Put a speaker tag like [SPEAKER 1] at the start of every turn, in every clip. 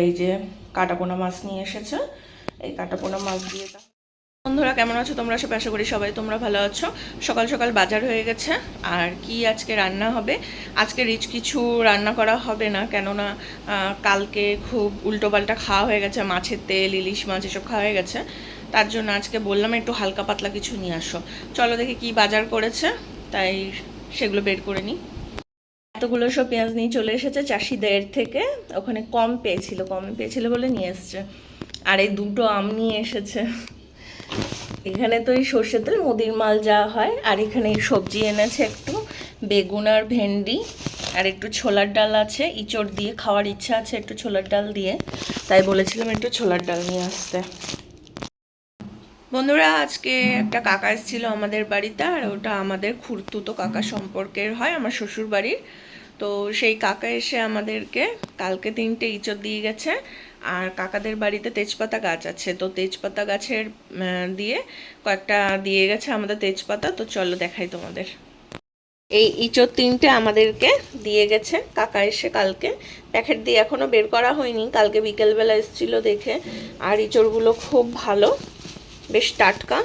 [SPEAKER 1] এই যে কাটাপোনা মাছ নিয়ে এসেছে, এই কাটাপোনা মাছ দিয়ে। বন্ধুরা কেমন আছো তোমরা? সব আশা করি সবাই তোমরা ভালো আছো। সকাল সকাল বাজার হয়ে গেছে। আর কি আজকে রান্না হবে? আজকে রিচ কিছু রান্না করা হবে না, কেননা কালকে খুব উল্টোপাল্টা খাওয়া হয়ে গেছে, মাছের তেল, ইলিশ মাছ এসব খাওয়া হয়ে গেছে। তার জন্য আজকে বললাম একটু হালকা পাতলা কিছু নিয়ে আসো। চলো দেখি কি বাজার করেছে, তাই সেগুলো বের করে নিই। এতগুলো সব পেঁয়াজ নিয়ে চলে এসেছে চাষিদের থেকে, ওখানে কম পেয়েছিল বলে নিয়ে এসছে। আর এই দুটো আম নিয়ে এসেছে। এখানে তো এই সর্ষের তেল মুদির মাল যা হয়, আর এখানে সবজি এনেছে একটু বেগুন আর ভেন্ডি, আর একটু ছোলার ডাল আছে, ইঁচড় দিয়ে খাওয়ার ইচ্ছা আছে একটু ছোলার ডাল দিয়ে, তাই বলেছিলাম একটু ছোলার ডাল নিয়ে আসতে। বন্ধুরা আজকে একটা কাকা এসেছিল আমাদের বাড়িতে, আর ওটা আমাদের খুড়তুতো কাকা সম্পর্কের হয়, আমার শ্বশুর বাড়ির। তো সেই কাকা এসে আমাদেরকে কালকে 3টে ইঁচড় দিয়ে গেছে। আর কাকাদের বাড়িতে তেজপাতা গাছ আছে, তো তেজপাতা গাছের দিয়ে কয়েকটা দিয়ে গেছে আমাদের তেজপাতা। তো চলো দেখাই তোমাদের। এই ইঁচড় 3টে আমাদেরকে দিয়ে গেছে কাকা এসে কালকে। প্যাকেট দিয়ে এখনও বের করা হয়নি, কালকে বিকেলবেলা এসেছিলো দেখে। আর ইঁচড়গুলো খুব ভালো, বেশ টাটকা।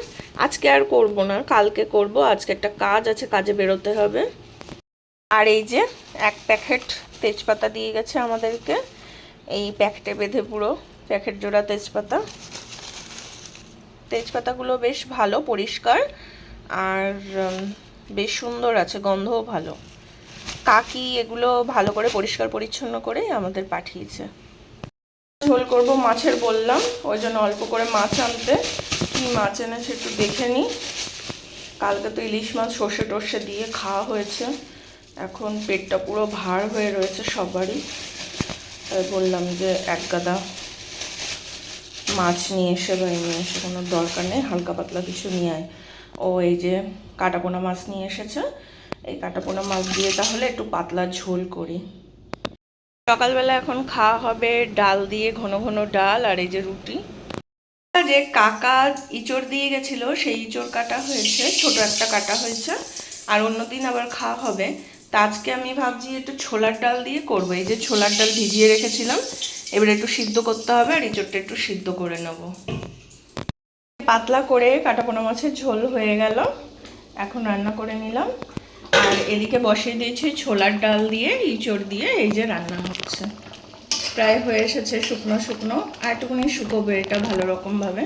[SPEAKER 1] আজকে আর করব না, কালকে করব, আজকে একটা কাজ আছে, কাজে বেরোতে হবে। আর এই যে 1 প্যাকেট তেজপাতা দিয়ে গেছে আমাদেরকে, এই প্যাকেটে বেঁধে পুরো প্যাকেট জোড়া তেজপাতা। তেজপাতাগুলো বেশ ভালো পরিষ্কার, আর বেশ সুন্দর আছে, গন্ধও ভালো। কাকি এগুলো ভালো করে পরিষ্কার পরিচ্ছন্ন করে আমাদের পাঠিয়েছে। ঝোল করব মাছের বললাম, ওই জন্য অল্প করে মাছ আনতে। কি মাছ এনেছে একটু দেখে নিই। কালকে তো ইলিশ মাছ সর্ষে টর্ষে দিয়ে খাওয়া হয়েছে, এখন পেটটা পুরো ভার হয়ে রয়েছে সবারই, তাই বললাম যে এক গাদা মাছ নিয়ে এসে বা নিয়ে এসে কোনো দরকার নেই, হালকা পাতলা কিছু নিয়ে আয়। ও এই যে কাটাপোনা মাছ নিয়ে এসেছে, এই কাটাপোনা মাছ দিয়ে তাহলে একটু পাতলা ঝোল করি। সকালবেলা এখন খাওয়া হবে ডাল দিয়ে, ঘন ঘন ডাল, আর এই যে রুটি। যে কাকা ইঁচড় দিয়ে গেছিল সেই ইঁচড় কাটা হয়েছে, ছোট একটা কাটা হয়েছে, আর অন্যদিন আবার খাওয়া হবে। তা আজকে আমি ভাবছি একটু ছোলার ডাল দিয়ে করবো। এই যে ছোলার ডাল ভিজিয়ে রেখেছিলাম, এবার একটু সিদ্ধ করতে হবে, আর ইঁচড়টা একটু সিদ্ধ করে নেব। পাতলা করে কাটাপোনা মাছের ঝোল হয়ে গেল, এখন রান্না করে নিলাম। আর এদিকে বসিয়ে দিয়েছি ছোলার ডাল দিয়ে ইঁচড় দিয়ে, এই যে রান্না হচ্ছে, প্রায় হয়ে এসেছে শুকনো শুকনো, আর একটুখানি শুকোবে এটা ভালো রকমভাবে।